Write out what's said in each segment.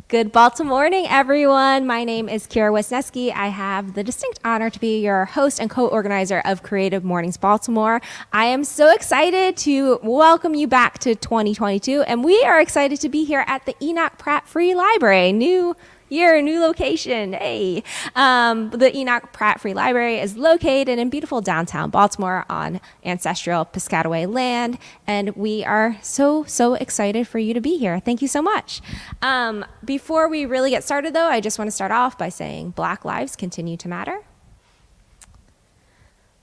Good Baltimore morning, everyone. My name is Kira Wisniewski. I have the distinct honor to be your host and co-organizer of Creative Mornings Baltimore. I am so excited to welcome you back to 2022, and we are excited to be here at the Enoch Pratt Free Library. New year, new location. Hey. The Enoch Pratt Free Library is located in beautiful downtown Baltimore on ancestral Piscataway land, and we are so excited for you to be here. Thank you so much. Before we really get started, though, I just want to start off by saying Black lives continue to matter.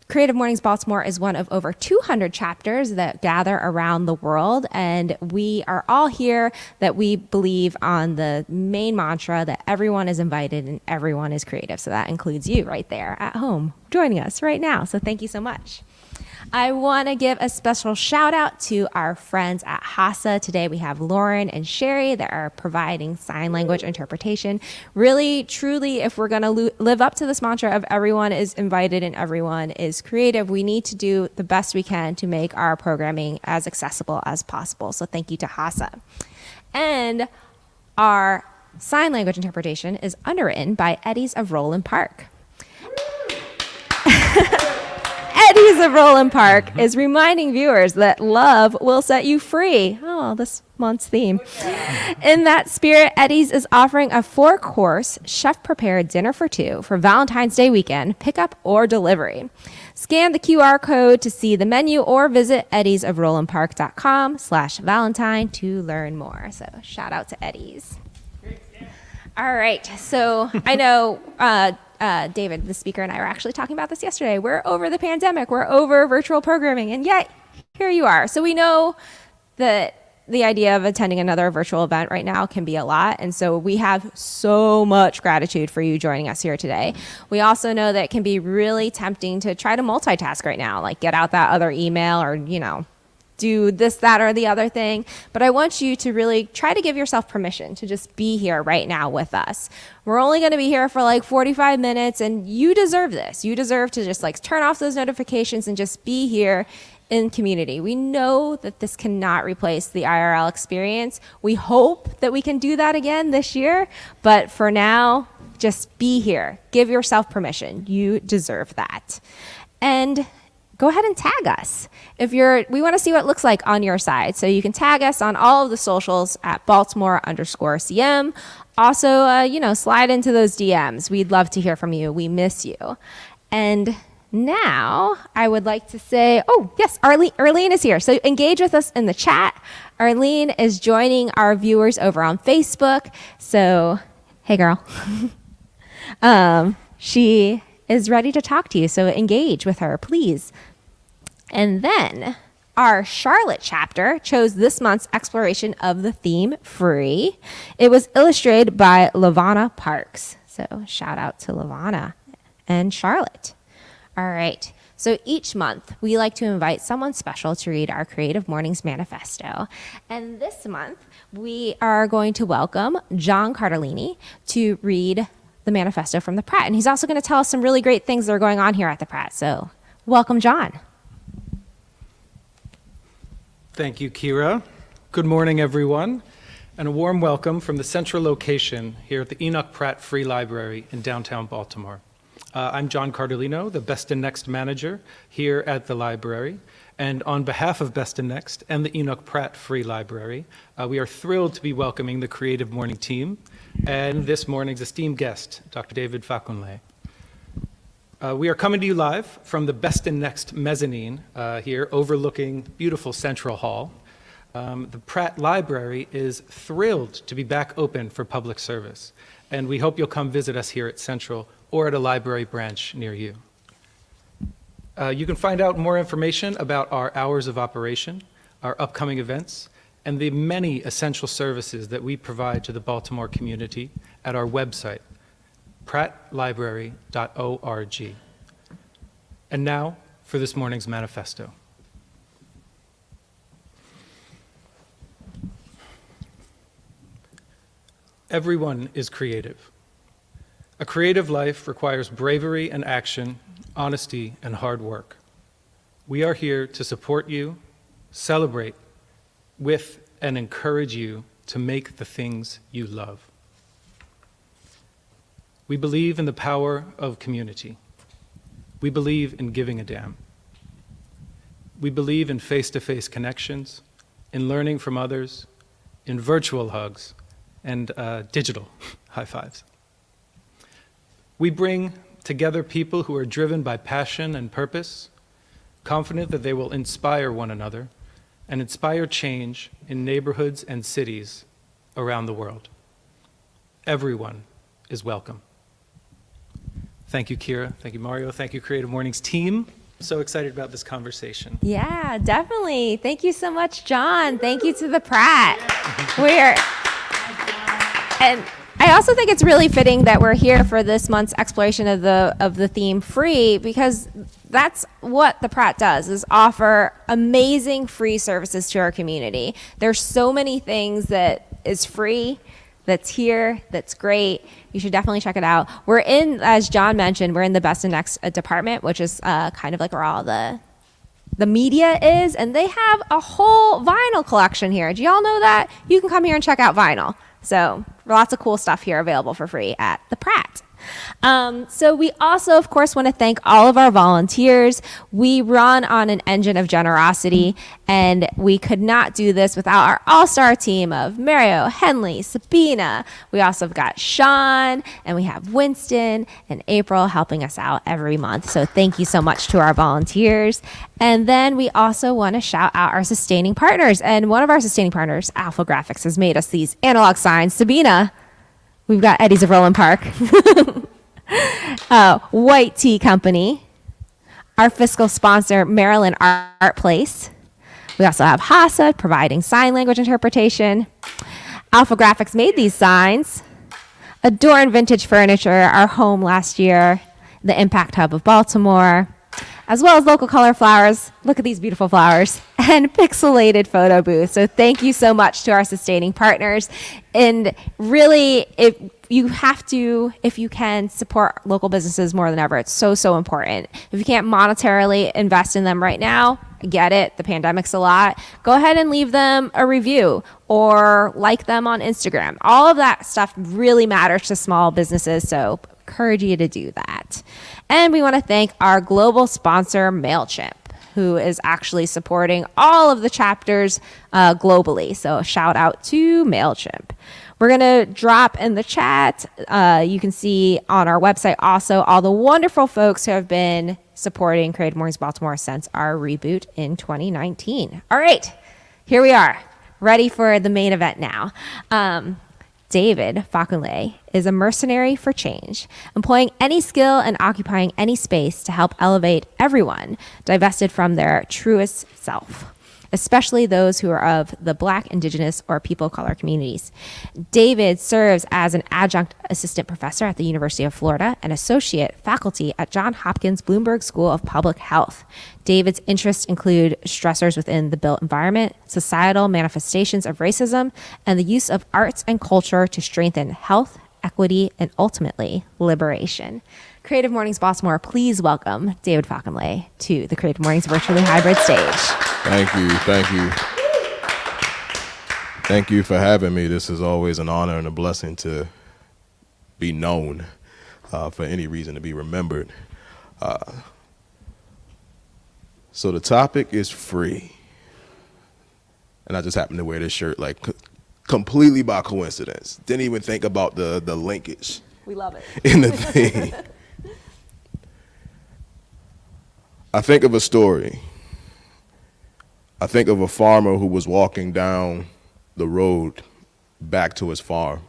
Creative Mornings Baltimore is one of over 200 chapters that gather around the world, and we are all here that we believe on the main mantra that everyone is invited and everyone is creative. So that includes you right there at home joining us right now. So thank you so much. I want to give a special shout out to our friends at HASA. Today we have Lauren and Sherry that are providing sign language interpretation. Really, truly, if we're going to live up to this mantra of everyone is invited and everyone is creative, we need to do the best we can to make our programming as accessible as possible. So thank you to HASA. And our sign language interpretation is underwritten by Eddie's of Roland Park. Eddie's of Roland Park is reminding viewers that love will set you free. Oh, this month's theme. In that spirit, Eddie's is offering a 4-course, chef-prepared dinner for 2 for Valentine's Day weekend, pickup or delivery. Scan the QR code to see the menu or visit eddiesofrolandpark.com/Valentine to learn more. So shout out to Eddie's. All right, so I know David, the speaker, and I were actually talking about this yesterday. We're over the pandemic. We're over virtual programming, and yet here you are. So we know that the idea of attending another virtual event right now can be a lot, and so we have so much gratitude for you joining us here today. We also know that it can be really tempting to try to multitask right now, like get out that other email or, do this, that, or the other thing. But I want you to really try to give yourself permission to just be here right now with us. We're only going to be here for like 45 minutes, and you deserve this. You deserve to just turn off those notifications and just be here in community. We know that this cannot replace the IRL experience. We hope that we can do that again this year, but for now, just be here. Give yourself permission. You deserve that. And go ahead and tag us. We want to see what it looks like on your side. So you can tag us on all of the socials at Baltimore_CM. Also, slide into those DMs. We'd love to hear from you. We miss you. And now I would like to say, oh, yes, Arlene is here. So engage with us in the chat. Arlene is joining our viewers over on Facebook. So, hey, girl. She is ready to talk to you. So engage with her, please. And then our Charlotte chapter chose this month's exploration of the theme free. It was illustrated by Lavana Parks. So shout out to Lavana and Charlotte. All right. So each month we like to invite someone special to read our Creative Mornings manifesto. And this month we are going to welcome John Cardellini to read the manifesto from the Pratt. And he's also going to tell us some really great things that are going on here at the Pratt. So welcome, John. Thank you, Kira. Good morning, everyone, and a warm welcome from the central location here at the Enoch Pratt Free Library in downtown Baltimore. I'm John Cardellini, the Best and Next manager here at the library, and on behalf of Best and Next and the Enoch Pratt Free Library, we are thrilled to be welcoming the Creative Morning team and this morning's esteemed guest, Dr. David Fakunle. We are coming to you live from the Best and Next mezzanine here overlooking beautiful Central Hall. The Pratt Library is thrilled to be back open for public service, and we hope you'll come visit us here at Central or at a library branch near you. You can find out more information about our hours of operation, our upcoming events, and the many essential services that we provide to the Baltimore community at our website, prattlibrary.org. And now for this morning's manifesto. Everyone is creative. A creative life requires bravery and action, honesty and hard work. We are here to support you, celebrate with, and encourage you to make the things you love. We believe in the power of community. We believe in giving a damn. We believe in face-to-face connections, in learning from others, in virtual hugs, and digital high fives. We bring together people who are driven by passion and purpose, confident that they will inspire one another and inspire change in neighborhoods and cities around the world. Everyone is welcome. Thank you, Kira. Thank you, Mario. Thank you, Creative Mornings team. So excited about this conversation. Yeah, definitely. Thank you so much, John. Thank you to the Pratt. And I also think it's really fitting that we're here for this month's exploration of the theme free, because that's what the Pratt does, is offer amazing free services to our community. There's so many things that is free, that's here, that's great. You should definitely check it out. We're in, as John mentioned, we're in the Best and Next department, which is kind of like where all the media is, and they have a whole vinyl collection here. Do y'all know that? You can come here and check out vinyl. So lots of cool stuff here available for free at the Pratt. So we also, of course, want to thank all of our volunteers. We run on an engine of generosity, and we could not do this without our all-star team of Mario, Henley, Sabina. We also have got Sean, and we have Winston and April helping us out every month. So thank you so much to our volunteers. And then we also want to shout out our sustaining partners. And one of our sustaining partners, Alpha Graphics, has made us these analog signs. Sabina, we've got Eddie's of Roland Park. White Tea Company. Our fiscal sponsor, Maryland Art Place. We also have HASA providing sign language interpretation. Alpha Graphics made these signs. Adorn Vintage Furniture, our home last year. The Impact Hub of Baltimore. As well as Local Color Flowers. Look at these beautiful flowers. And Pixelated Photo Booth. So thank you so much to our sustaining partners. And really, if you can, support local businesses more than ever. It's so, so important. If you can't monetarily invest in them right now, I get it. The pandemic's a lot. Go ahead and leave them a review or like them on Instagram. All of that stuff really matters to small businesses. So encourage you to do that. And we want to thank our global sponsor, MailChimp, who is actually supporting all of the chapters globally. So a shout out to MailChimp. We're going to drop in the chat. You can see on our website also all the wonderful folks who have been supporting Creative Mornings Baltimore since our reboot in 2019. All right, here we are, ready for the main event now. David Fakunle is a mercenary for change, employing any skill and occupying any space to help elevate everyone divested from their truest self, especially those who are of the Black, Indigenous, or people of color communities. David serves as an adjunct assistant professor at the University of Florida and associate faculty at Johns Hopkins Bloomberg School of Public Health. David's interests include stressors within the built environment, societal manifestations of racism, and the use of arts and culture to strengthen health, equity, and ultimately liberation. Creative Mornings Baltimore, please welcome David Fakunle to the Creative Mornings virtually hybrid stage. Thank you. Thank you for having me. This is always an honor and a blessing to be known for any reason to be remembered. So the topic is free. And I just happened to wear this shirt like completely by coincidence. Didn't even think about the linkage. We love it. In the thing. I think of a story. I think of a farmer who was walking down the road back to his farm.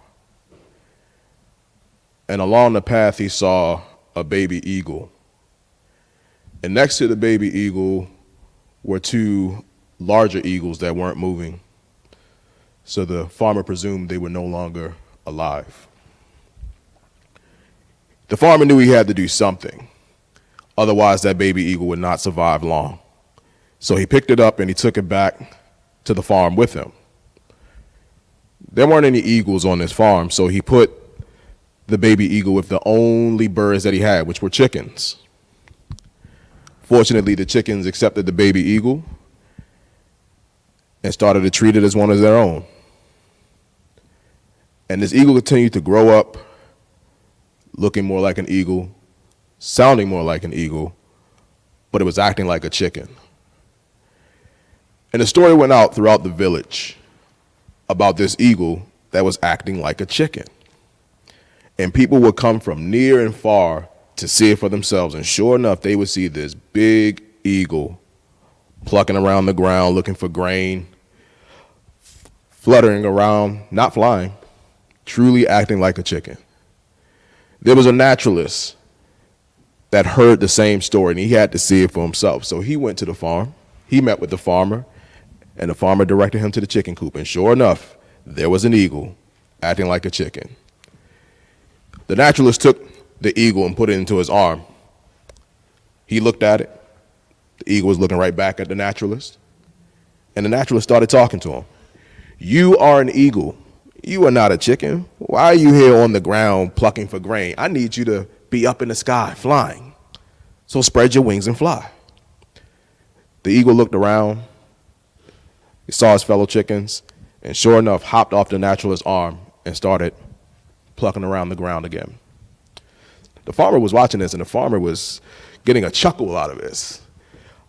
And along the path, he saw a baby eagle. And next to the baby eagle were two larger eagles that weren't moving. So the farmer presumed they were no longer alive. The farmer knew he had to do something. Otherwise, that baby eagle would not survive long. So he picked it up and he took it back to the farm with him. There weren't any eagles on this farm, so he put the baby eagle with the only birds that he had, which were chickens. Fortunately, the chickens accepted the baby eagle and started to treat it as one of their own. And this eagle continued to grow up, looking more like an eagle, sounding more like an eagle, but it was acting like a chicken. And the story went out throughout the village about this eagle that was acting like a chicken. And people would come from near and far to see it for themselves. And sure enough, they would see this big eagle plucking around the ground, looking for grain, fluttering around, not flying, truly acting like a chicken. There was a naturalist that heard the same story, and he had to see it for himself. So he went to the farm. He met with the farmer, and the farmer directed him to the chicken coop. And sure enough, there was an eagle acting like a chicken. The naturalist took the eagle and put it into his arm. He looked at it. The eagle was looking right back at the naturalist. And the naturalist started talking to him. You are an eagle. You are not a chicken. Why are you here on the ground plucking for grain? I need you to be up in the sky flying. So spread your wings and fly. The eagle looked around. He saw his fellow chickens, and sure enough, hopped off the naturalist's arm and started plucking around the ground again. The farmer was watching this, and the farmer was getting a chuckle out of this.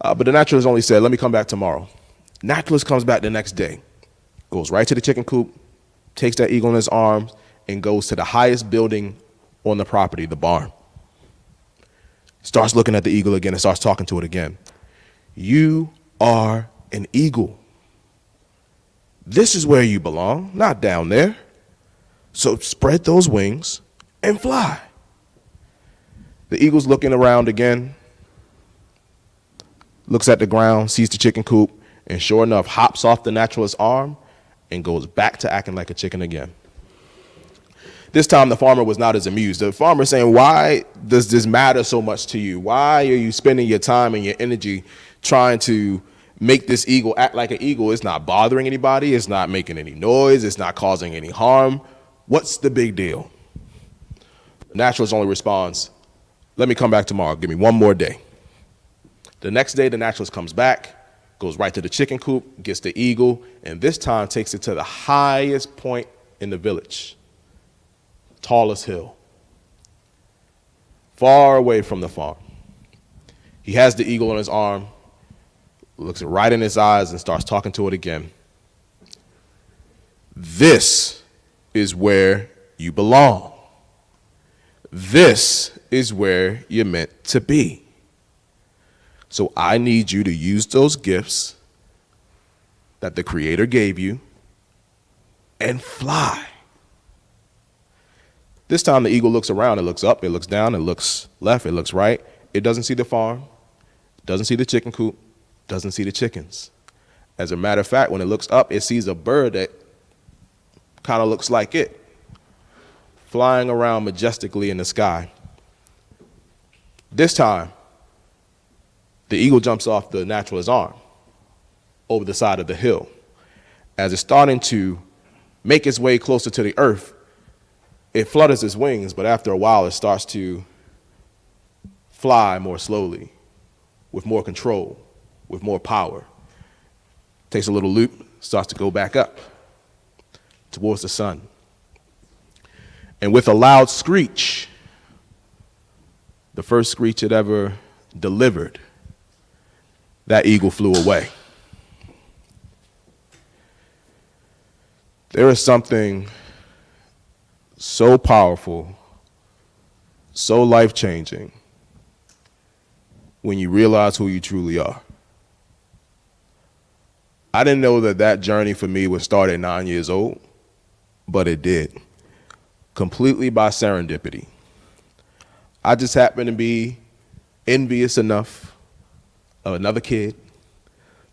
But the naturalist only said, let me come back tomorrow. Naturalist comes back the next day, goes right to the chicken coop, takes that eagle in his arms, and goes to the highest building on the property, the barn. Starts looking at the eagle again and starts talking to it again. You are an eagle. This is where you belong, not down there. So spread those wings and fly. The eagle's looking around again, looks at the ground, sees the chicken coop, and sure enough, hops off the naturalist's arm and goes back to acting like a chicken again. This time, the farmer was not as amused. The farmer saying, why does this matter so much to you? Why are you spending your time and your energy trying to make this eagle act like an eagle? It's not bothering anybody. It's not making any noise. It's not causing any harm. What's the big deal? The naturalist only responds, let me come back tomorrow. Give me one more day. The next day, the naturalist comes back, goes right to the chicken coop, gets the eagle, and this time takes it to the highest point in the village, tallest hill, far away from the farm. He has the eagle on his arm, looks it right in his eyes, and starts talking to it again. This is where you belong. This is where you're meant to be. So I need you to use those gifts that the Creator gave you and fly. This time the eagle looks around, it looks up, it looks down, it looks left, it looks right. It doesn't see the farm, doesn't see the chicken coop, doesn't see the chickens. As a matter of fact, when it looks up, it sees a bird that kind of looks like it, flying around majestically in the sky. This time, the eagle jumps off the naturalist's arm over the side of the hill. As it's starting to make its way closer to the earth, it flutters its wings, but after a while, it starts to fly more slowly, with more control, with more power. Takes a little loop, starts to go back up towards the sun. And with a loud screech, the first screech it ever delivered, that eagle flew away. There is something so powerful, so life-changing, when you realize who you truly are. I didn't know that that journey for me would start at 9 years old, but it did, completely by serendipity. I just happened to be envious enough of another kid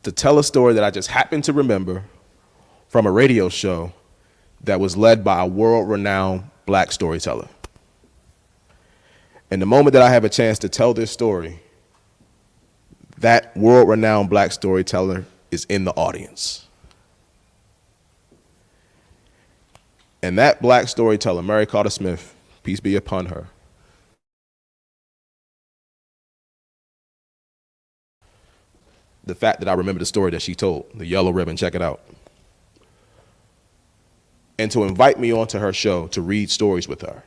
to tell a story that I just happened to remember from a radio show that was led by a world-renowned black storyteller. And the moment that I have a chance to tell this story, that world-renowned black storyteller is in the audience. And that black storyteller, Mary Carter Smith, peace be upon her, the fact that I remember the story that she told, the yellow ribbon, check it out. And to invite me onto her show to read stories with her.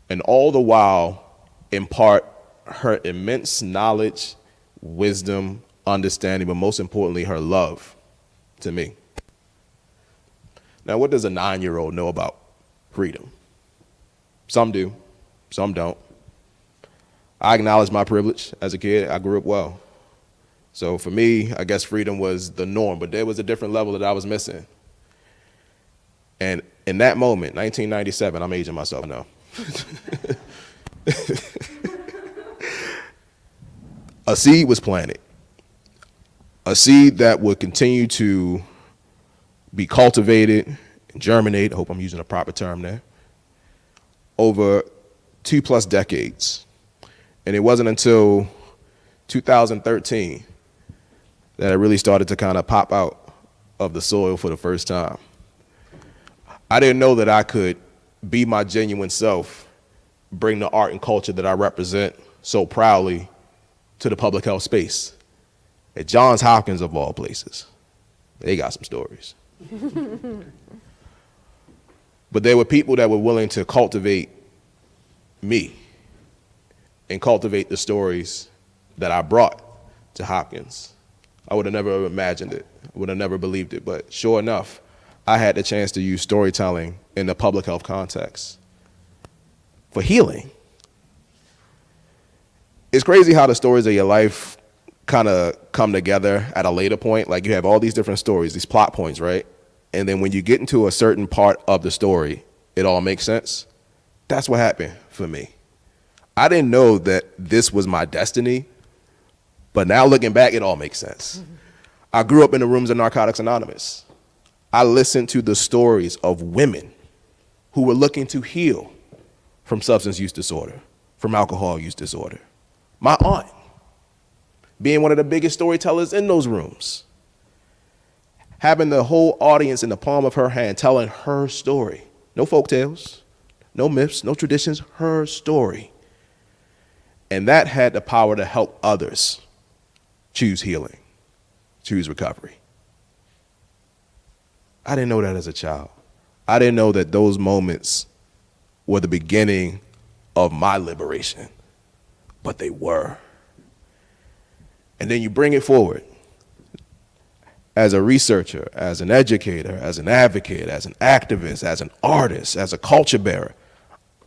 and all the while impart her immense knowledge, wisdom, understanding, but most importantly, her love to me. Now, what does a 9-year-old know about freedom? Some do, some don't. I acknowledge my privilege as a kid. I grew up well. So for me, I guess freedom was the norm, but there was a different level that I was missing. And in that moment, 1997, I'm aging myself now. A seed was planted. A seed that would continue to be cultivated and germinate, I hope I'm using a proper term there, over 2+ decades. And it wasn't until 2013 that it really started to kind of pop out of the soil for the first time. I didn't know that I could be my genuine self, bring the art and culture that I represent so proudly to the public health space. At Johns Hopkins, of all places, they got some stories. But there were people that were willing to cultivate me and cultivate the stories that I brought to Hopkins. I would have never imagined it. I would have never believed it. But sure enough, I had the chance to use storytelling in the public health context for healing. It's crazy how the stories of your life kind of come together at a later point. Like you have all these different stories, these plot points, right? And then when you get into a certain part of the story, it all makes sense. That's what happened for me. I didn't know that this was my destiny, but now looking back, it all makes sense. I grew up in the rooms of Narcotics Anonymous. I listened to the stories of women who were looking to heal from substance use disorder, from alcohol use disorder. My aunt being one of the biggest storytellers in those rooms, having the whole audience in the palm of her hand, telling her story. No folktales, no myths, no traditions, her story. And that had the power to help others choose healing, choose recovery. I didn't know that as a child. I didn't know that those moments were the beginning of my liberation, but they were. And then you bring it forward. As a researcher, as an educator, as an advocate, as an activist, as an artist, as a culture bearer,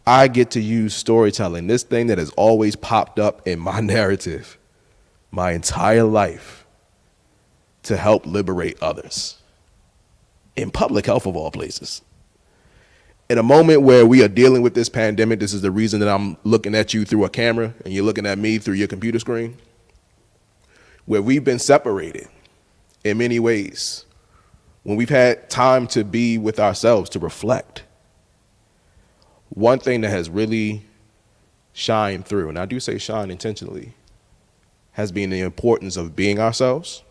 I get to use storytelling, this thing that has always popped up in my narrative my entire life, to help liberate others. In public health, of all places. In a moment where we are dealing with this pandemic, this is the reason that I'm looking at you through a camera and you're looking at me through your computer screen, where we've been separated in many ways, when we've had time to be with ourselves, to reflect. One thing that has really shined through, and I do say shine intentionally, has been the importance of being ourselves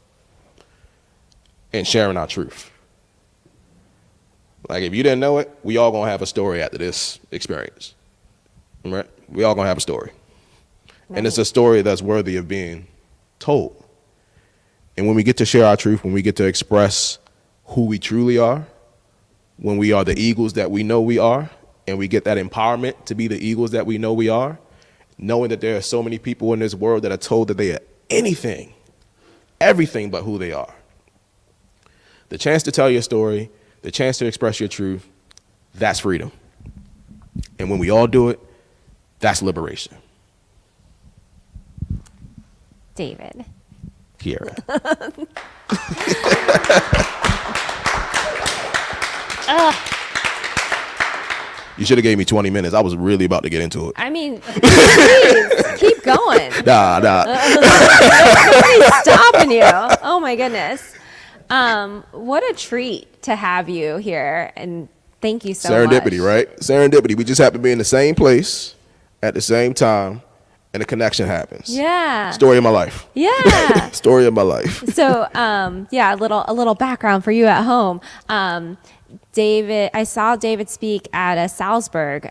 and sharing our truth. Like if you didn't know it, we all gonna have a story after this experience, right? We all gonna have a story. Right. And it's a story that's worthy of being told. And when we get to share our truth, when we get to express who we truly are, when we are the eagles that we know we are, and we get that empowerment to be the eagles that we know we are, knowing that there are so many people in this world that are told that they are anything, everything but who they are. The chance to tell your story, the chance to express your truth, that's freedom. And when we all do it, that's liberation. David. Kiera. You should have gave me 20 minutes. I was really about to get into it. I mean, please, keep going. Nah. Nobody's stopping you. Oh my goodness. What a treat to have you here, and thank you so much. Serendipity, right? Serendipity. We just happen to be in the same place at the same time, and a connection happens. Yeah. Story of my life. Yeah. Story of my life. So, yeah, a little background for you at home. David, I saw David speak at a Salzburg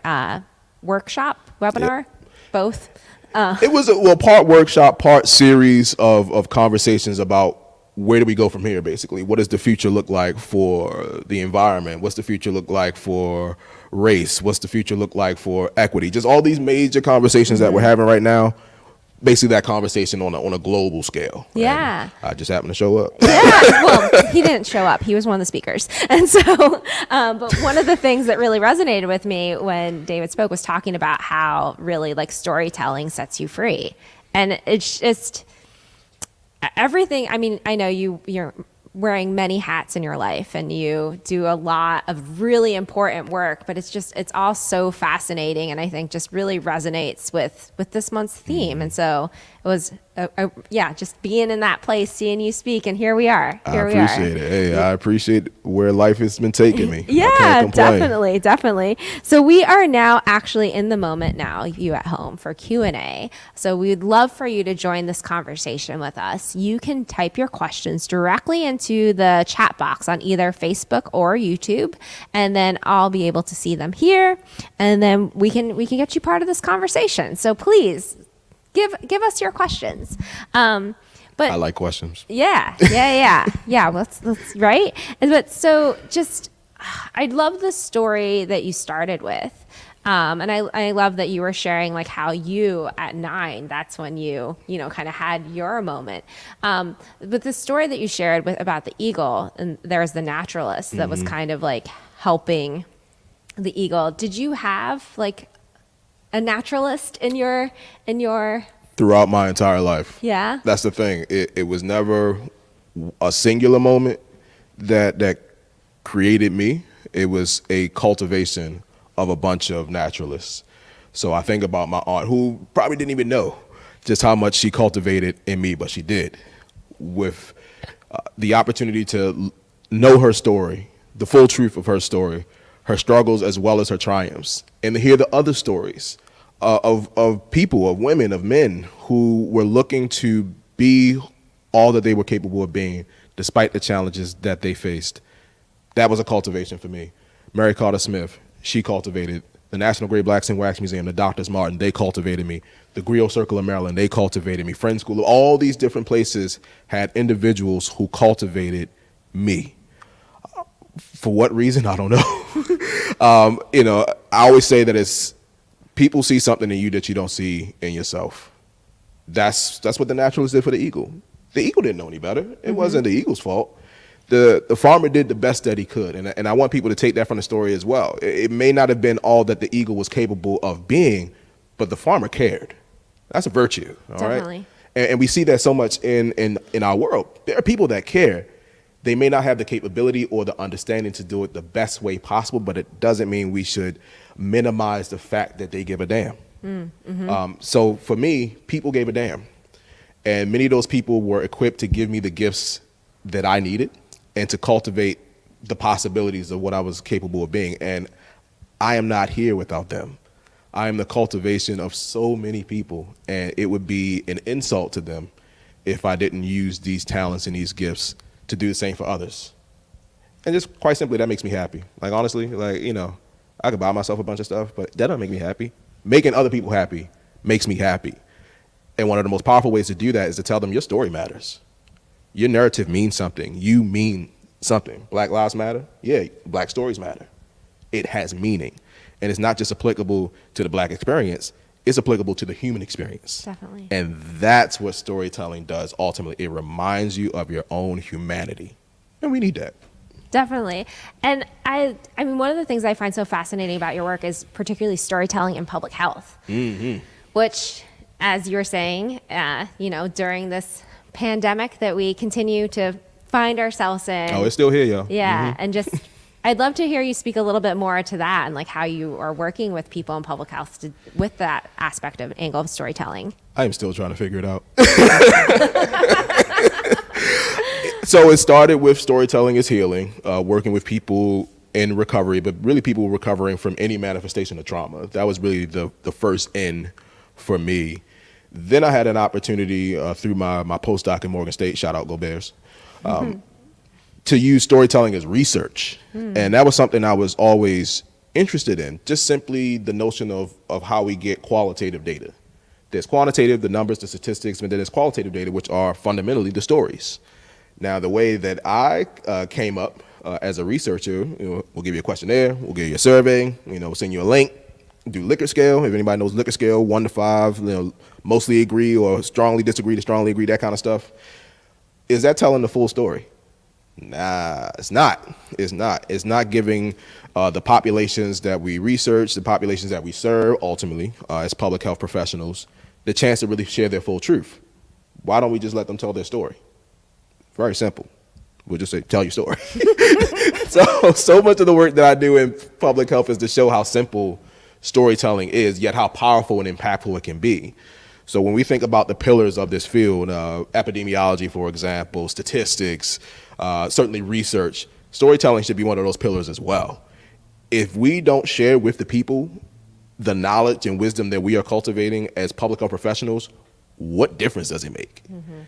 workshop, webinar, both. It was a part workshop, part series of conversations about where do we go from here, basically? What does the future look like for the environment? What's the future look like for race? What's the future look like for equity? Just all these major conversations that we're having right now, basically that conversation on a global scale. Yeah. And I just happened to show up. Yeah, well, he didn't show up. He was one of the speakers. And so, but one of the things that really resonated with me when David spoke was talking about how really like storytelling sets you free. And it's just everything. I mean, I know you're wearing many hats in your life and you do a lot of really important work, but it's all so fascinating, and I think just really resonates with this month's theme. And so it was just being in that place, seeing you speak, and here we are. I appreciate it. Hey, I appreciate where life has been taking me. Yeah, definitely. So we are now actually in the moment now, you at home, for Q&A. So we'd love for you to join this conversation with us. You can type your questions directly into the chat box on either Facebook or YouTube, and then I'll be able to see them here, and then we can get you part of this conversation. So please give us your questions. But I like questions. Yeah. Let's right. But so just, I love the story that you started with. And I love that you were sharing like how you at 9, that's when you kind of had your moment. But the story that you shared about the eagle, and there's the naturalist that was kind of like helping the eagle. Did you have like a naturalist in your Throughout my entire life. Yeah. That's the thing. It was never a singular moment that created me. It was a cultivation of a bunch of naturalists. So I think about my aunt, who probably didn't even know just how much she cultivated in me, but she did. With the opportunity to know her story, the full truth of her story, her struggles as well as her triumphs, and to hear the other stories of people, of women, of men who were looking to be all that they were capable of being despite the challenges that they faced. That was a cultivation for me. Mary Carter Smith, she cultivated. The National Gray Blacks and Wax Museum, the Doctors Martin, they cultivated me. The Griot Circle of Maryland, they cultivated me. Friends School, all these different places had individuals who cultivated me. For what reason? I don't know. I always say that it's people see something in you that you don't see in yourself. That's what the naturalist did for the eagle. The eagle didn't know any better. It wasn't the eagle's fault. The farmer did the best that he could, and I want people to take that from the story as well. It may not have been all that the eagle was capable of being, but the farmer cared. That's a virtue, all Definitely. right? And we see that so much in our world. There are people that care. They may not have the capability or the understanding to do it the best way possible, but it doesn't mean we should minimize the fact that they give a damn. So for me, people gave a damn. And many of those people were equipped to give me the gifts that I needed and to cultivate the possibilities of what I was capable of being. And I am not here without them. I am the cultivation of so many people, and it would be an insult to them if I didn't use these talents and these gifts to do the same for others. And just quite simply, that makes me happy. Like, honestly, I could buy myself a bunch of stuff, but that doesn't make me happy. Making other people happy makes me happy. And one of the most powerful ways to do that is to tell them your story matters. Your narrative means something. You mean something. Black lives matter? Yeah, black stories matter. It has meaning. And it's not just applicable to the black experience, it's applicable to the human experience. Definitely. And that's what storytelling does ultimately. It reminds you of your own humanity. And we need that. Definitely. And I mean, one of the things I find so fascinating about your work is particularly storytelling in public health, which, as you're saying, during this pandemic that we continue to find ourselves in. Oh, it's still here, y'all. Yeah. And just, I'd love to hear you speak a little bit more to that and like how you are working with people in public health with that aspect of angle of storytelling. I am still trying to figure it out. So it started with storytelling is healing, working with people in recovery, but really people recovering from any manifestation of trauma. That was really the first in for me. Then I had an opportunity through my postdoc in Morgan State, shout out Go Bears, to use storytelling as research. And that was something I was always interested in, just simply the notion of how we get qualitative data. There's quantitative, the numbers, the statistics, but then there's qualitative data, which are fundamentally the stories. Now, the way that I came up as a researcher, we'll give you a questionnaire, we'll give you a survey, we'll send you a link, do Likert scale. If anybody knows Likert scale, 1 to 5, mostly agree or strongly disagree to strongly agree, that kind of stuff. Is that telling the full story? Nah, it's not. It's not. It's not giving the populations that we research, the populations that we serve, ultimately, as public health professionals, the chance to really share their full truth. Why don't we just let them tell their story? Very simple. We'll just say, tell your story. So much of the work that I do in public health is to show how simple storytelling is, yet how powerful and impactful it can be. So when we think about the pillars of this field, epidemiology, for example, statistics, certainly research, storytelling should be one of those pillars as well. If we don't share with the people the knowledge and wisdom that we are cultivating as public health professionals, what difference does it make? Mm-hmm.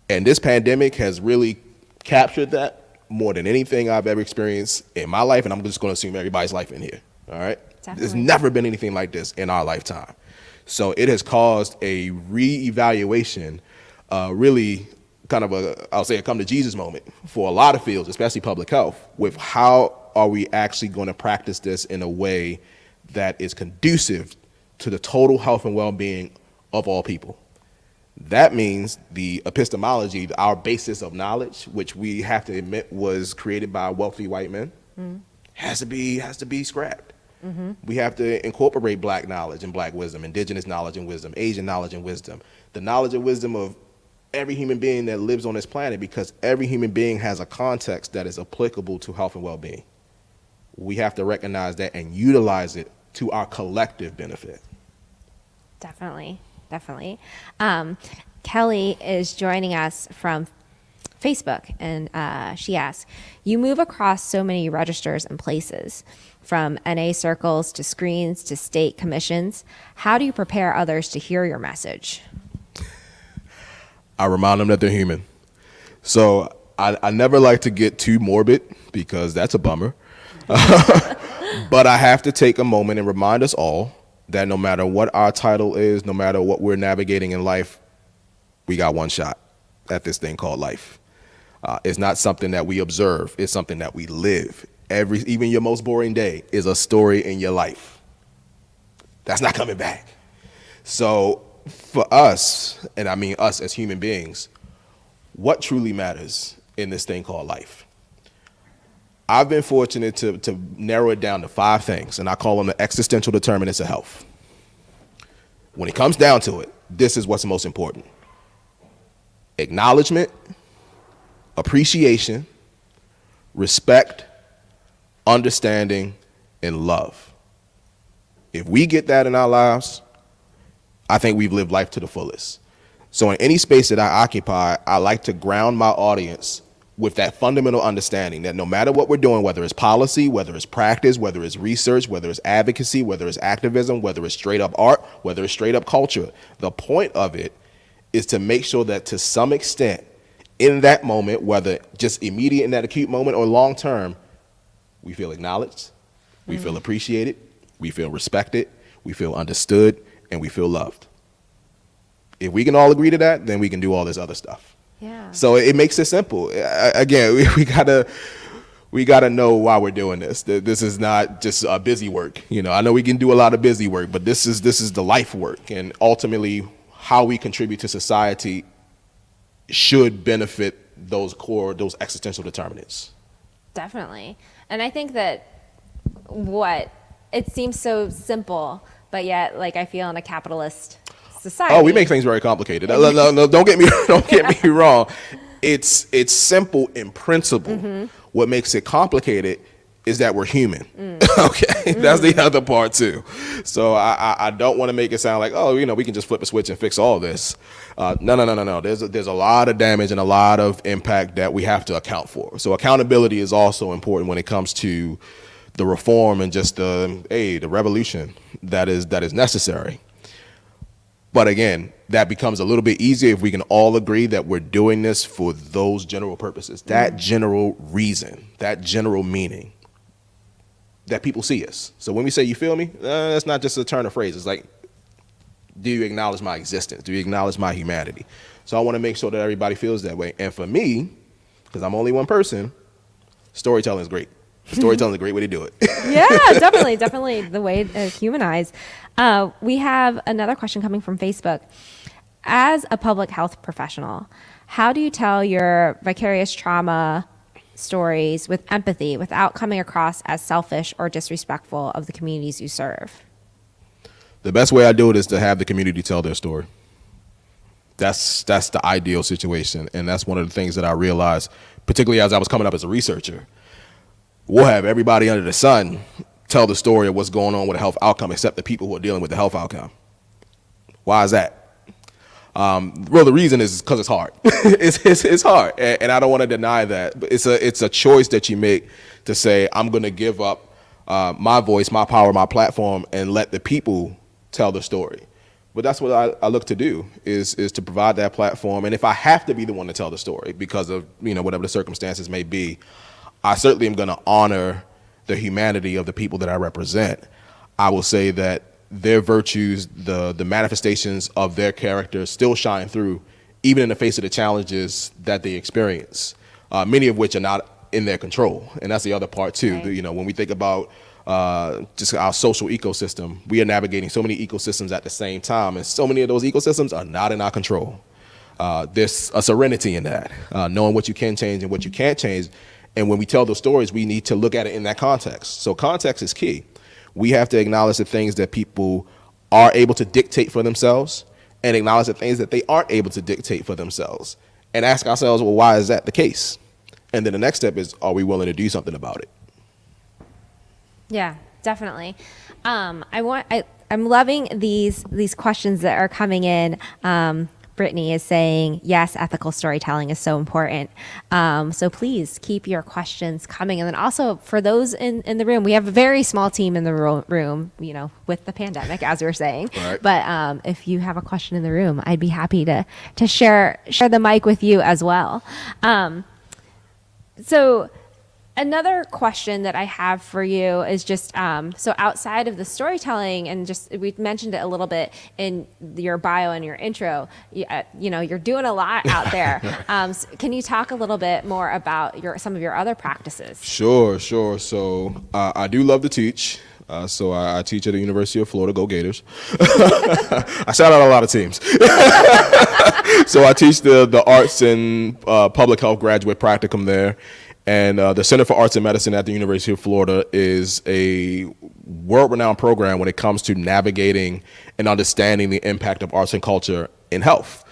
And this pandemic has really captured that more than anything I've ever experienced in my life, and I'm just going to assume everybody's life in here, all right? Definitely. There's never been anything like this in our lifetime. So it has caused a reevaluation, really kind of I'll say a come to Jesus moment for a lot of fields, especially public health, with how are we actually going to practice this in a way that is conducive to the total health and well-being of all people. That means the epistemology, our basis of knowledge, which we have to admit was created by wealthy white men, has to be scrapped. Mm-hmm. We have to incorporate black knowledge and black wisdom, indigenous knowledge and wisdom, Asian knowledge and wisdom, the knowledge and wisdom of every human being that lives on this planet, because every human being has a context that is applicable to health and well-being. We have to recognize that and utilize it to our collective benefit. Definitely. Kelly is joining us from Facebook, and she asks, you move across so many registers and places, from NA circles to screens to state commissions. How do you prepare others to hear your message? I remind them that they're human. So I never like to get too morbid, because that's a bummer. But I have to take a moment and remind us all that no matter what our title is, no matter what we're navigating in life, we got one shot at this thing called life. It's not something that we observe. It's something that we live. Even your most boring day is a story in your life. That's not coming back. So for us, and I mean us as human beings, what truly matters in this thing called life? I've been fortunate to narrow it down to 5 things, and I call them the existential determinants of health. When it comes down to it, this is what's most important: acknowledgement, appreciation, respect, understanding, and love. If we get that in our lives, I think we've lived life to the fullest. So in any space that I occupy, I like to ground my audience with that fundamental understanding that no matter what we're doing, whether it's policy, whether it's practice, whether it's research, whether it's advocacy, whether it's activism, whether it's straight up art, whether it's straight up culture, the point of it is to make sure that to some extent in that moment, whether just immediate in that acute moment or long term, we feel acknowledged, we feel appreciated, we feel respected, we feel understood, and we feel loved. If we can all agree to that, then we can do all this other stuff. Yeah. So it makes it simple. Again, we gotta know why we're doing this. This is not just busy work. I know we can do a lot of busy work, but this is the life work, and ultimately how we contribute to society should benefit those existential determinants. Definitely. And I think that it seems so simple, but yet, I feel in a capitalist society. Oh, we make things very complicated. No, don't get me wrong. It's simple in principle. Mm-hmm. What makes it complicated is that we're human. Okay, that's the other part too. So I don't want to make it sound like, we can just flip a switch and fix all this. No. There's a lot of damage and a lot of impact that we have to account for. So accountability is also important when it comes to the reform and just the revolution that is necessary. But again, that becomes a little bit easier if we can all agree that we're doing this for those general purposes, that general reason, that general meaning, that people see us. So when we say, you feel me, that's not just a turn of phrase. It's like, do you acknowledge my existence? Do you acknowledge my humanity? So I want to make sure that everybody feels that way. And for me, because I'm only one person, storytelling is great. Storytelling is a great way to do it. Yeah, definitely the way to humanize. We have another question coming from Facebook. As a public health professional, how do you tell your vicarious trauma stories with empathy without coming across as selfish or disrespectful of the communities you serve? The best way I do it is to have the community tell their story. That's the ideal situation, and that's one of the things that I realized, particularly as I was coming up as a researcher. We'll have everybody under the sun tell the story of what's going on with a health outcome except the people who are dealing with the health outcome. Why is that? Well, the reason is because it's hard. it's hard, and I don't want to deny that. But it's a choice that you make to say, I'm going to give up my voice, my power, my platform, and let the people tell the story. But that's what I look to do is to provide that platform. And if I have to be the one to tell the story because of whatever the circumstances may be, I certainly am going to honor the humanity of the people that I represent. I will say that their virtues, the manifestations of their character still shine through, even in the face of the challenges that they experience, many of which are not in their control. And that's the other part too. Right. When we think about just our social ecosystem, we are navigating so many ecosystems at the same time, and so many of those ecosystems are not in our control. There's a serenity in that, knowing what you can change and what you can't change. And when we tell those stories, we need to look at it in that context. So context is key. We have to acknowledge the things that people are able to dictate for themselves and acknowledge the things that they aren't able to dictate for themselves and ask ourselves, well, why is that the case? And then the next step is, are we willing to do something about it? Yeah, definitely. I'm loving these questions that are coming in. Brittany is saying, yes, ethical storytelling is so important. So please keep your questions coming. And then also for those in the room, we have a very small team in the room, with the pandemic, as we were saying. Right. But if you have a question in the room, I'd be happy to share the mic with you as well. So another question that I have for you is just, so outside of the storytelling, and just, we mentioned it a little bit in your bio and your intro, you're doing a lot out there. So can you talk a little bit more about some of your other practices? Sure. So I do love to teach. So I teach at the University of Florida. Go Gators. I shout out a lot of teams. So I teach the arts and public health graduate practicum there. And the Center for Arts and Medicine at the University of Florida is a world-renowned program when it comes to navigating and understanding the impact of arts and culture in health.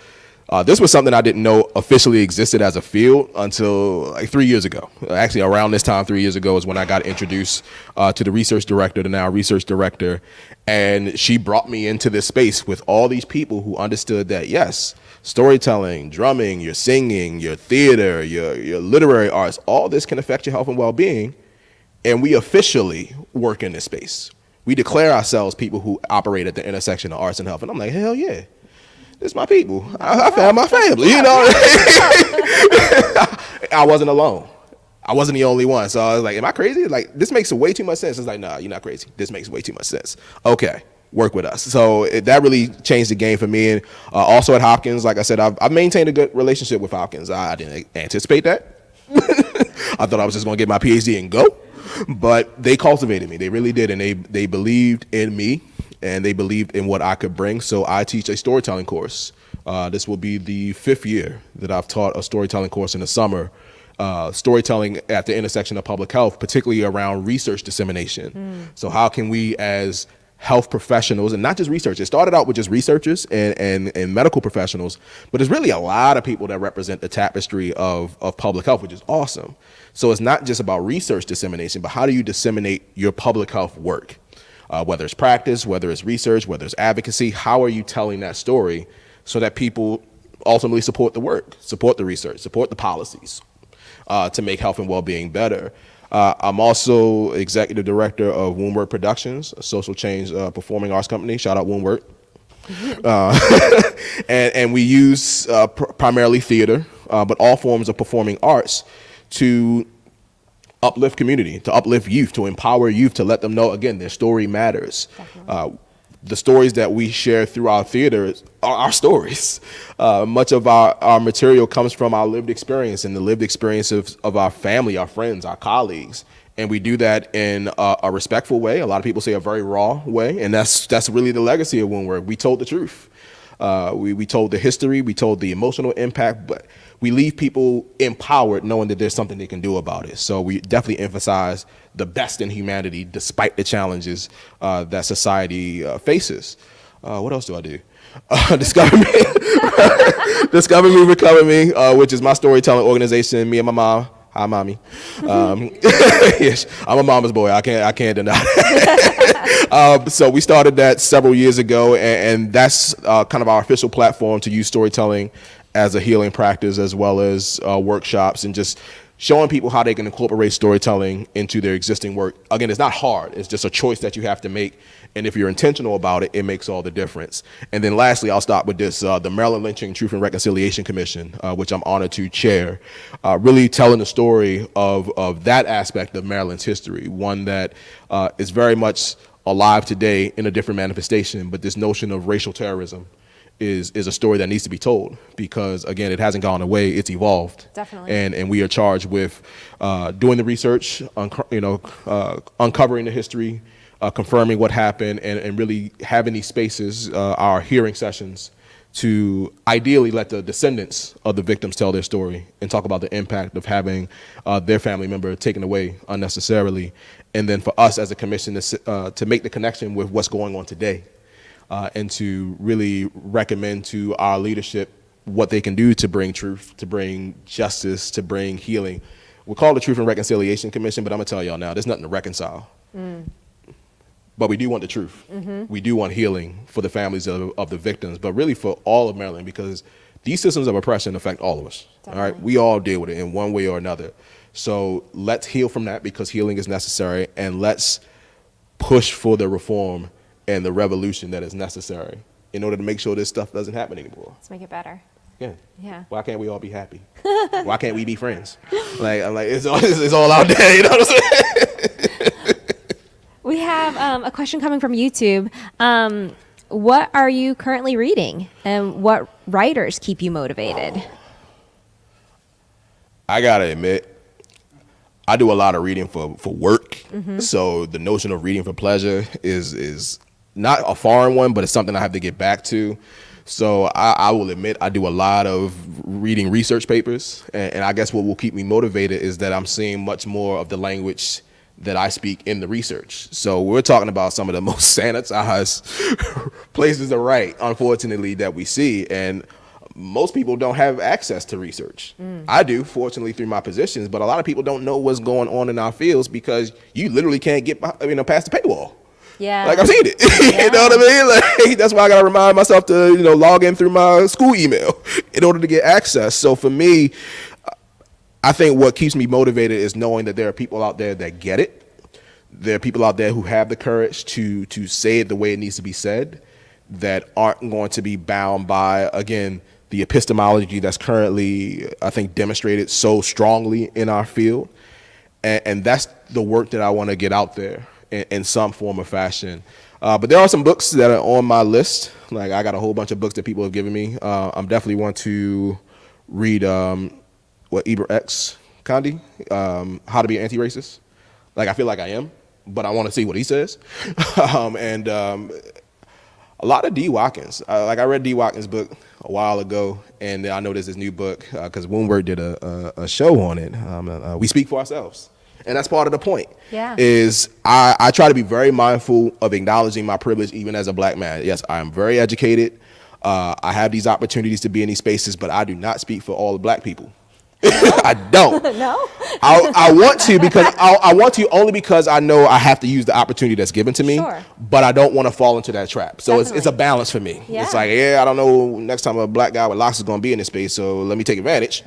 This was something I didn't know officially existed as a field until like 3 years ago. Actually, around this time, 3 years ago, is when I got introduced to the research director, the now research director, and she brought me into this space with all these people who understood that, yes, storytelling, drumming, your singing, your theater, your literary arts, all this can affect your health and well-being, and we officially work in this space. We declare ourselves people who operate at the intersection of arts and health, and I'm like, hell yeah. This is my people. I found my family, I wasn't alone. I wasn't the only one. So I was like, am I crazy? Like, this makes way too much sense. It's like, nah, you're not crazy. This makes way too much sense. Okay, work with us. So that really changed the game for me. And also at Hopkins, like I said, I've maintained a good relationship with Hopkins. I didn't anticipate that. I thought I was just going to get my PhD and go. But they cultivated me. They really did. And they believed in me. And they believed in what I could bring. So I teach a storytelling course. This will be the 5th year that I've taught a storytelling course in the summer. Storytelling at the intersection of public health, particularly around research dissemination. So how can we as health professionals, and not just researchers, it started out with just researchers and medical professionals, but there's really a lot of people that represent the tapestry of public health, which is awesome. So it's not just about research dissemination, but how do you disseminate your public health work? Whether it's practice, whether it's research, whether it's advocacy, how are you telling that story so that people ultimately support the work, support the research, support the policies to make health and well-being better? I'm also executive director of Woundwork Productions, a social change performing arts company. Shout out Woundwork. And we use primarily theater, but all forms of performing arts to uplift community, to uplift youth, to empower youth, to let them know, again, their story matters. the stories that we share through our theater are our stories. Much of our material comes from our lived experience and the lived experience of our family, our friends, our colleagues. And we do that in a respectful way. A lot of people say a very raw way. And that's really the legacy of Woundwork. We told the truth. We told the history. We told the emotional impact. But we leave people empowered knowing that there's something they can do about it. So we definitely emphasize the best in humanity despite the challenges that society faces. What else do I do? Discover Me, Discover Me, Recover Me, which is my storytelling organization, me and my mom. Hi, mommy. Yes, I'm a mama's boy. I can't deny that. So we started that several years ago, and that's kind of our official platform to use storytelling as a healing practice, as well as workshops and just showing people how they can incorporate storytelling into their existing work. Again, it's not hard. It's just a choice that you have to make. And if you're intentional about it, it makes all the difference. And then lastly, I'll stop with this, the Maryland Lynching Truth and Reconciliation Commission, which I'm honored to chair, really telling the story of that aspect of Maryland's history, one that is very much alive today in a different manifestation. But this notion of racial terrorism is a story that needs to be told because, again, it hasn't gone away. It's evolved. Definitely. And we are charged with doing the research, uncovering the history, confirming what happened, and really having these spaces, our hearing sessions, to ideally let the descendants of the victims tell their story and talk about the impact of having their family member taken away unnecessarily. And then for us as a commission to make the connection with what's going on today. And to really recommend to our leadership what they can do to bring truth, to bring justice, to bring healing. We're called the Truth and Reconciliation Commission, but I'm going to tell y'all now, there's nothing to reconcile. But we do want the truth. We do want healing for the families of the victims, but really for all of Maryland, because these systems of oppression affect all of us. Definitely. All right, we all deal with it in one way or another. So let's heal from that because healing is necessary, and let's push for the reform and the revolution that is necessary in order to make sure this stuff doesn't happen anymore. Let's make it better. Yeah. Why can't we all be happy? Why can't we be friends? I'm like, it's all out there, you know what I'm saying? We have a question coming from YouTube. What are you currently reading, and what writers keep you motivated? I gotta admit, I do a lot of reading for work. So the notion of reading for pleasure is not a foreign one, but it's something I have to get back to. So I will admit I do a lot of reading research papers. And I guess what will keep me motivated is that I'm seeing much more of the language that I speak in the research. So we're talking about some of the most sanitized places to write, unfortunately, that we see. And most people don't have access to research. I do, fortunately, through my positions, but a lot of people don't know what's going on in our fields because you literally can't get past the paywall. Yeah. Like, I've seen it. You know what I mean? Like, that's why I got to remind myself to, log in through my school email in order to get access. So for me, I think what keeps me motivated is knowing that there are people out there that get it. There are people out there who have the courage to say it the way it needs to be said, that aren't going to be bound by, again, the epistemology that's currently, I think, demonstrated so strongly in our field. And that's the work that I want to get out there in some form or fashion. But there are some books that are on my list. Like, I got a whole bunch of books that people have given me. I'm definitely want to read Ibram X. Kendi, How to Be an Anti-Racist. Like, I feel like I am, but I want to see what he says. And a lot of D. Watkins. I read D. Watkins' book a while ago, and I know there's this new book because Woundwork did a show on it. We Speak for Ourselves. And that's part of the point. Yeah. Is I try to be very mindful of acknowledging my privilege even as a black man. Yes, I am very educated. I have these opportunities to be in these spaces, but I do not speak for all the black people. I don't. No? I want to because I want to only because I know I have to use the opportunity that's given to me. Sure. But I don't want to fall into that trap. So it's a Definitely. balance for me. Yeah. It's like, I don't know next time a black guy with locks is going to be in this space, so let me take advantage.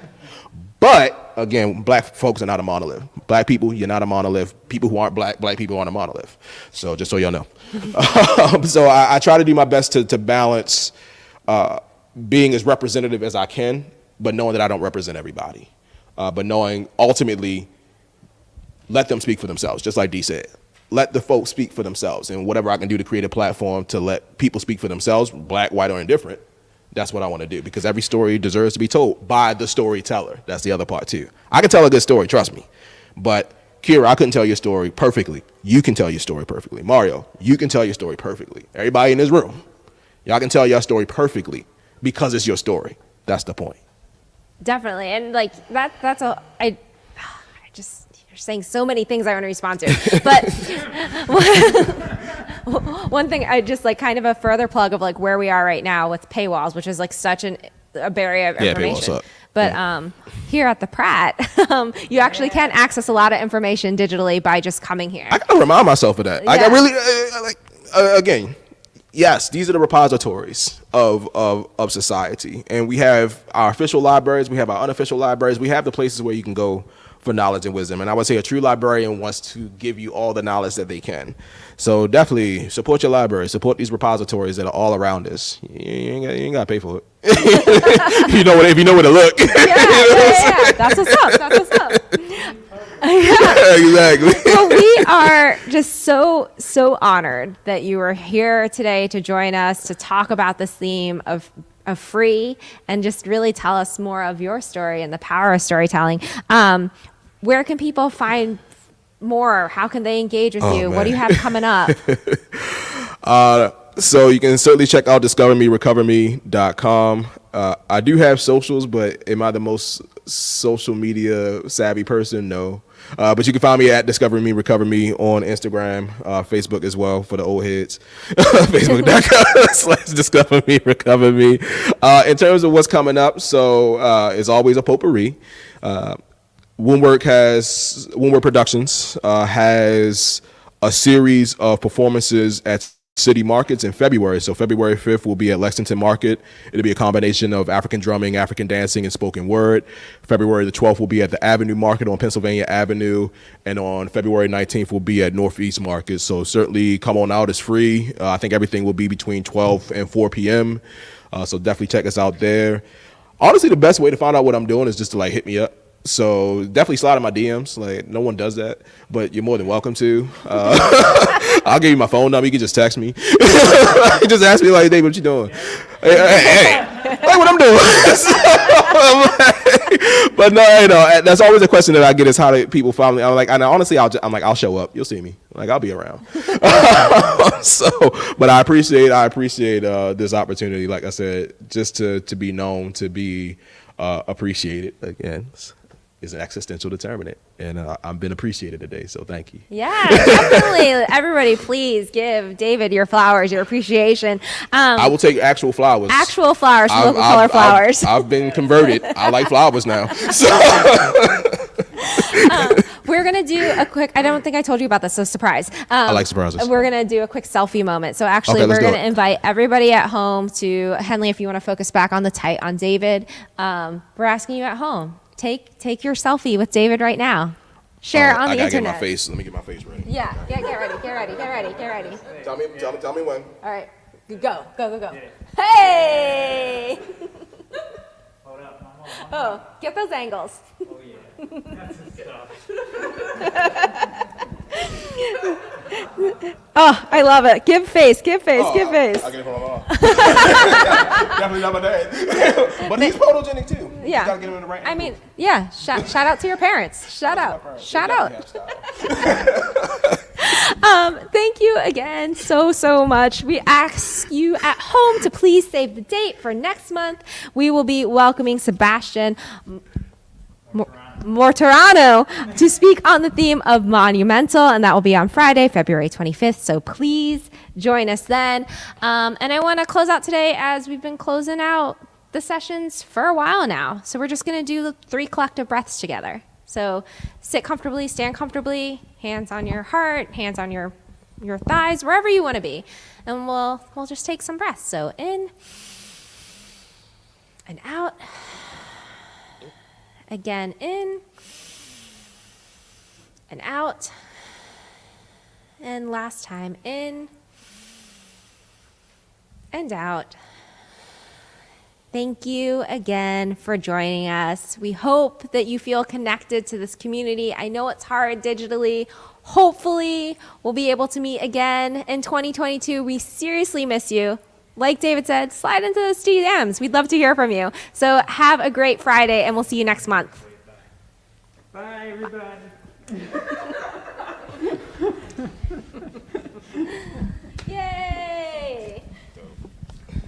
But again, black folks are not a monolith. Black people, you're not a monolith. People who aren't black people aren't a monolith. So just so y'all know. So I try to do my best to balance being as representative as I can, but knowing that I don't represent everybody. But knowing ultimately, let them speak for themselves, just like Dee said. let the folks speak for themselves, and whatever I can do to create a platform to let people speak for themselves, black, white, or indifferent, that's what I want to do, because every story deserves to be told by the storyteller. That's the other part too. I can tell a good story, trust me, but Kira, I couldn't tell your story perfectly. You can tell your story perfectly. Mario, you can tell your story perfectly. Everybody in this room, y'all can tell your story perfectly because it's your story. That's the point. Definitely. And like that's I just, you're saying so many things I want to respond to. But one thing I just like kind of a further plug of like where we are right now with paywalls, which is like such a barrier of information. Paywalls up. But here at the Pratt, you actually can access a lot of information digitally by just coming here. I gotta remind myself of that. Like, I really again, yes, these are the repositories of society, and we have our official libraries, we have our unofficial libraries, we have the places where you can go for knowledge and wisdom. And I would say a true librarian wants to give you all the knowledge that they can. So definitely support your library, support these repositories that are all around us. You ain't got to pay for it. If you know where to look. Yeah. That's what's up. Yeah, exactly. Well, we are just so honored that you were here today to join us to talk about this theme of free and just really tell us more of your story and the power of storytelling. Where can people find more? How can they engage with you? Man. What do you have coming up? So you can certainly check out discoverme.recoverme.com. I do have socials, but am I the most social media savvy person? No. But you can find me at Discover Me, Recover Me on Instagram, Facebook as well for the old heads. Facebook.com/Discover Me, Recover Me. In terms of what's coming up, so it's always a potpourri. Woundwork Productions has a series of performances at city markets in February. So February 5th will be at Lexington Market. It'll be a combination of African drumming, African dancing, and spoken word. February the 12th will be at the Avenue Market on Pennsylvania Avenue. And on February 19th will be at Northeast Market. So certainly come on out. It's free. I think everything will be between 12 and 4 p.m. So definitely check us out there. Honestly, the best way to find out what I'm doing is just to hit me up. So definitely slide in my DMs. No one does that, but you're more than welcome to. I'll give you my phone number. You can just text me. You just ask me Dave, what you doing? Hey, what I'm doing. But no, that's always a question that I get is how do people find me? Honestly, I'll show up. You'll see me. I'll be around. But I appreciate this opportunity. Like I said, just to be known, to be appreciated again. Is an existential determinant, and I've been appreciated today, so thank you. Yeah, definitely. Everybody, please give David your flowers, your appreciation. I will take actual flowers. Actual flowers, local color flowers. I've been converted. I like flowers now. So. We're going to do a quick, I don't think I told you about this, so surprise. I like surprises. We're going to do a quick selfie moment. So actually, we're going to invite everybody at home to, Henley, if you want to focus back on David, we're asking you at home. Take your selfie with David right now. Share it on the internet. Get my face. Let me get my face ready. Yeah, get ready. Tell me when. All right, go. Hey! Hold up. Oh, get those angles. Oh yeah, that's the stuff. Oh, I love it. Give face. I'll get it from my mom. Definitely not my dad. But he's photogenic too. Yeah. You gotta get him in the right angle. Yeah. Shout out to your parents. Shout out. Thank you again so much. We ask you at home to please save the date for next month. We will be welcoming Sebastian Mortorano to speak on the theme of monumental, and that will be on Friday, February 25th. So please join us then. And I want to close out today as we've been closing out the sessions for a while now. So we're just going to do 3 collective breaths together. So sit comfortably, stand comfortably, hands on your heart, hands on your thighs, wherever you want to be. And we'll just take some breaths. So in and out. Again, in and out. And last time, in and out. Thank you again for joining us. We hope that you feel connected to this community. I know it's hard digitally. Hopefully, we'll be able to meet again in 2022. We seriously miss you. Like David said, slide into those DMs. We'd love to hear from you. So have a great Friday, and we'll see you next month. Bye, everybody.